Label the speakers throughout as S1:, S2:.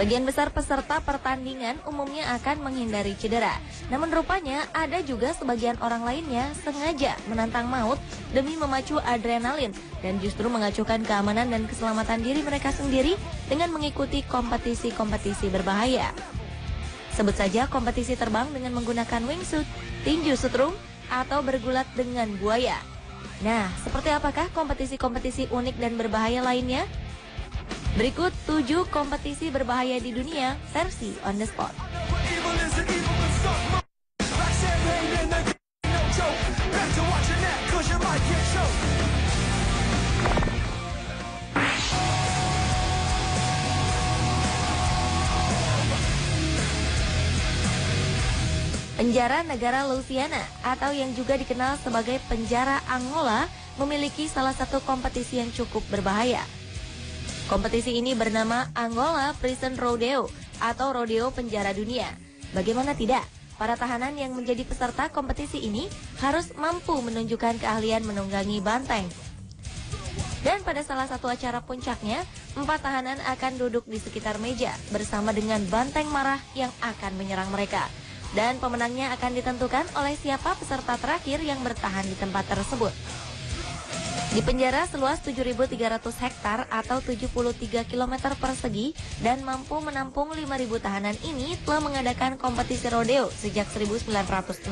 S1: Sebagian besar peserta pertandingan umumnya akan menghindari cedera. Namun rupanya ada juga sebagian orang lainnya sengaja menantang maut demi memacu adrenalin dan justru mengacuhkan keamanan dan keselamatan diri mereka sendiri dengan mengikuti kompetisi-kompetisi berbahaya. Sebut saja kompetisi terbang dengan menggunakan wingsuit, tinju setrum, atau bergulat dengan buaya. Nah, seperti apakah kompetisi-kompetisi unik dan berbahaya lainnya? Berikut 7 kompetisi berbahaya di dunia versi on the spot. Penjara negara Louisiana atau yang juga dikenal sebagai penjara Angola memiliki salah satu kompetisi yang cukup berbahaya. Kompetisi ini bernama Angola Prison Rodeo atau Rodeo Penjara Dunia. Bagaimana tidak, para tahanan yang menjadi peserta kompetisi ini harus mampu menunjukkan keahlian menunggangi banteng. Dan pada salah satu acara puncaknya, 4 tahanan akan duduk di sekitar meja bersama dengan banteng marah yang akan menyerang mereka. Dan pemenangnya akan ditentukan oleh siapa peserta terakhir yang bertahan di tempat tersebut. Di penjara seluas 7.300 hektar atau 73 km persegi dan mampu menampung 5.000 tahanan ini telah mengadakan kompetisi rodeo sejak 1964.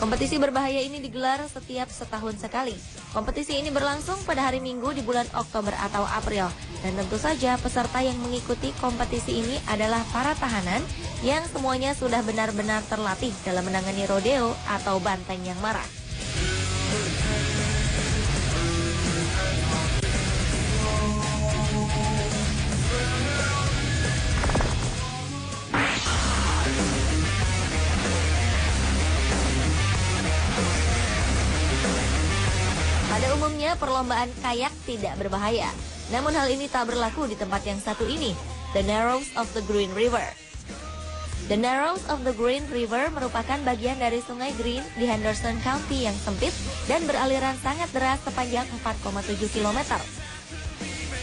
S1: Kompetisi berbahaya ini digelar setiap setahun sekali. Kompetisi ini berlangsung pada hari Minggu di bulan Oktober atau April. Dan tentu saja peserta yang mengikuti kompetisi ini adalah para tahanan yang semuanya sudah benar-benar terlatih dalam menangani rodeo atau banteng yang marah. Pada umumnya perlombaan kayak tidak berbahaya. Namun hal ini tak berlaku di tempat yang satu ini, The Narrows of the Green River. The Narrows of the Green River merupakan bagian dari Sungai Green di Henderson County yang sempit dan beraliran sangat deras sepanjang 4,7 km.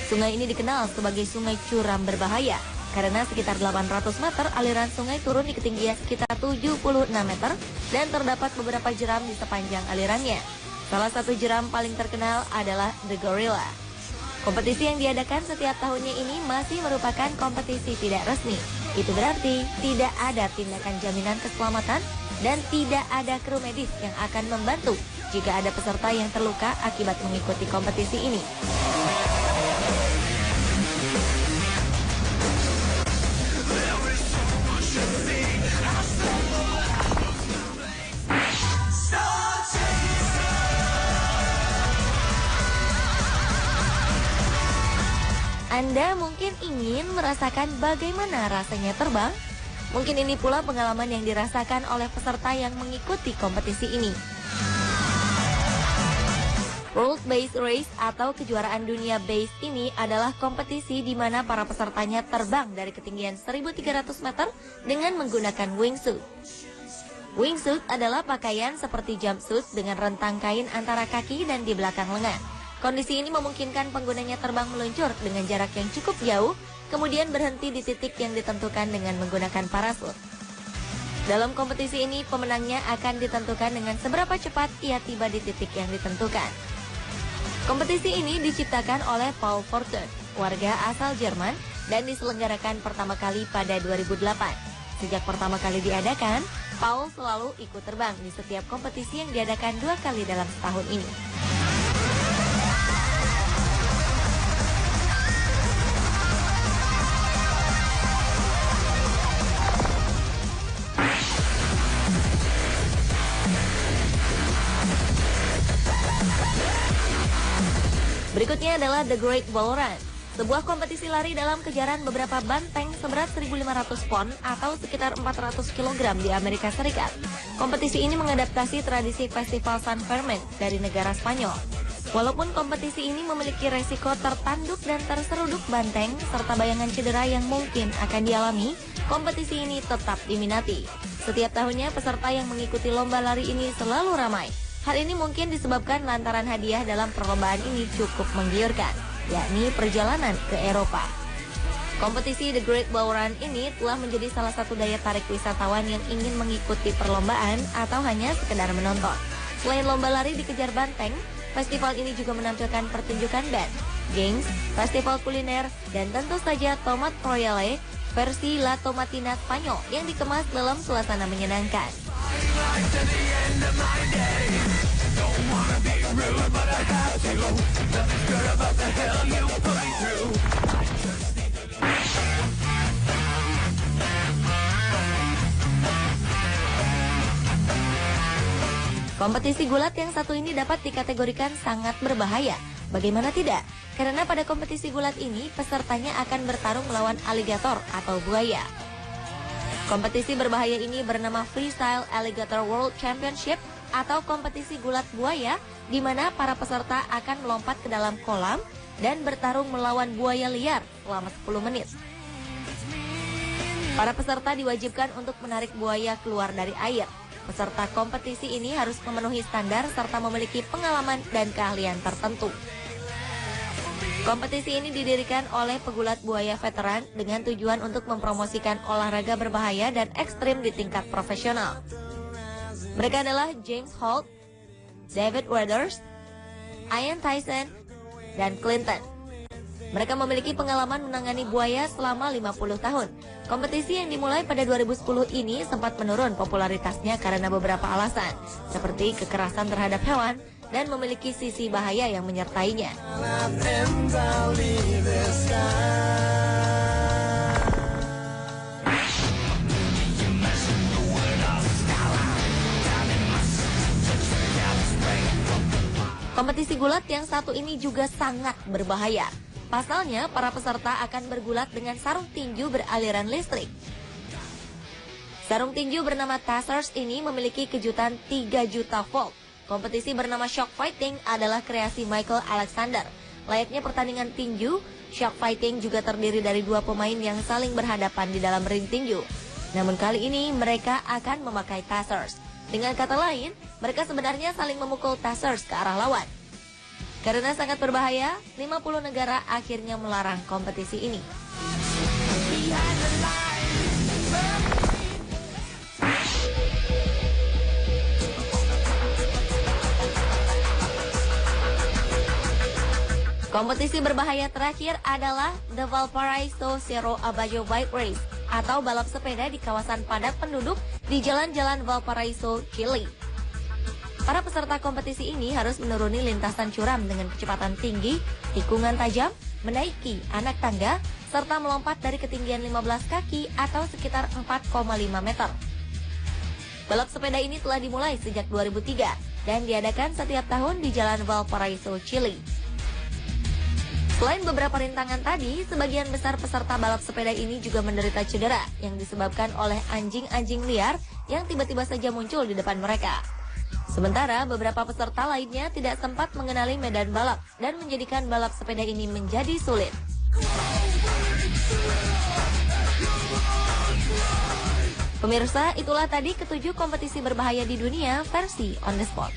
S1: Sungai ini dikenal sebagai sungai curam berbahaya karena sekitar 800 meter aliran sungai turun di ketinggian sekitar 76 meter dan terdapat beberapa jeram di sepanjang alirannya. Salah satu jeram paling terkenal adalah The Gorilla. Kompetisi yang diadakan setiap tahunnya ini masih merupakan kompetisi tidak resmi. Itu berarti tidak ada tindakan jaminan keselamatan dan tidak ada kru medis yang akan membantu jika ada peserta yang terluka akibat mengikuti kompetisi ini. Anda mungkin ingin merasakan bagaimana rasanya terbang? Mungkin ini pula pengalaman yang dirasakan oleh peserta yang mengikuti kompetisi ini. World Base Race atau kejuaraan dunia base ini adalah kompetisi di mana para pesertanya terbang dari ketinggian 1.300 meter dengan menggunakan wingsuit. Wingsuit adalah pakaian seperti jumpsuit dengan rentang kain antara kaki dan di belakang lengan. Kondisi ini memungkinkan penggunanya terbang meluncur dengan jarak yang cukup jauh, kemudian berhenti di titik yang ditentukan dengan menggunakan parasut. Dalam kompetisi ini, pemenangnya akan ditentukan dengan seberapa cepat ia tiba di titik yang ditentukan. Kompetisi ini diciptakan oleh Paul Fortune, warga asal Jerman, dan diselenggarakan pertama kali pada 2008. Sejak pertama kali diadakan, Paul selalu ikut terbang di setiap kompetisi yang diadakan 2 kali dalam setahun ini. Berikutnya adalah The Great Wall Run, sebuah kompetisi lari dalam kejaran beberapa banteng seberat 1.500 pon atau sekitar 400 kg di Amerika Serikat. Kompetisi ini mengadaptasi tradisi Festival San Fermin dari negara Spanyol. Walaupun kompetisi ini memiliki resiko tertanduk dan terseruduk banteng serta bayangan cedera yang mungkin akan dialami, kompetisi ini tetap diminati. Setiap tahunnya peserta yang mengikuti lomba lari ini selalu ramai. Hal ini mungkin disebabkan lantaran hadiah dalam perlombaan ini cukup menggiurkan, yakni perjalanan ke Eropa. Kompetisi The Great Ball Run ini telah menjadi salah satu daya tarik wisatawan yang ingin mengikuti perlombaan atau hanya sekedar menonton. Selain lomba lari dikejar banteng, festival ini juga menampilkan pertunjukan band, games, festival kuliner, dan tentu saja tomat royale versi La Tomatina Spanyol yang dikemas dalam suasana menyenangkan. Kompetisi gulat yang satu ini dapat dikategorikan sangat berbahaya. Bagaimana tidak? Karena pada kompetisi gulat ini, pesertanya akan bertarung melawan aligator atau buaya. Kompetisi berbahaya ini bernama Freestyle Alligator World Championship atau kompetisi gulat buaya, di mana para peserta akan melompat ke dalam kolam dan bertarung melawan buaya liar selama 10 menit. Para peserta diwajibkan untuk menarik buaya keluar dari air. Peserta kompetisi ini harus memenuhi standar serta memiliki pengalaman dan keahlian tertentu. Kompetisi ini didirikan oleh pegulat buaya veteran dengan tujuan untuk mempromosikan olahraga berbahaya dan ekstrim di tingkat profesional. Mereka adalah James Holt, David Waters, Ian Tyson, dan Clinton. Mereka memiliki pengalaman menangani buaya selama 50 tahun. Kompetisi yang dimulai pada 2010 ini sempat menurun popularitasnya karena beberapa alasan, seperti kekerasan terhadap hewan dan memiliki sisi bahaya yang menyertainya. Kompetisi gulat yang satu ini juga sangat berbahaya. Pasalnya, para peserta akan bergulat dengan sarung tinju beraliran listrik. Sarung tinju bernama Tasers ini memiliki kejutan 3 juta volt. Kompetisi bernama Shock Fighting adalah kreasi Michael Alexander. Layaknya pertandingan tinju, Shock Fighting juga terdiri dari 2 pemain yang saling berhadapan di dalam ring tinju. Namun kali ini mereka akan memakai Tasers. Dengan kata lain, mereka sebenarnya saling memukul Tasers ke arah lawan. Karena sangat berbahaya, 50 negara akhirnya melarang kompetisi ini. Kompetisi berbahaya terakhir adalah The Valparaiso Cerro Abajo Bike Race atau balap sepeda di kawasan padat penduduk di jalan-jalan Valparaiso, Chile. Para peserta kompetisi ini harus menuruni lintasan curam dengan kecepatan tinggi, tikungan tajam, menaiki anak tangga, serta melompat dari ketinggian 15 kaki atau sekitar 4,5 meter. Balap sepeda ini telah dimulai sejak 2003 dan diadakan setiap tahun di Jalan Valparaiso, Chile. Selain beberapa rintangan tadi, sebagian besar peserta balap sepeda ini juga menderita cedera yang disebabkan oleh anjing-anjing liar yang tiba-tiba saja muncul di depan mereka. Sementara beberapa peserta lainnya tidak sempat mengenali medan balap dan menjadikan balap sepeda ini menjadi sulit. Pemirsa, itulah tadi ketujuh kompetisi berbahaya di dunia versi On The Spot.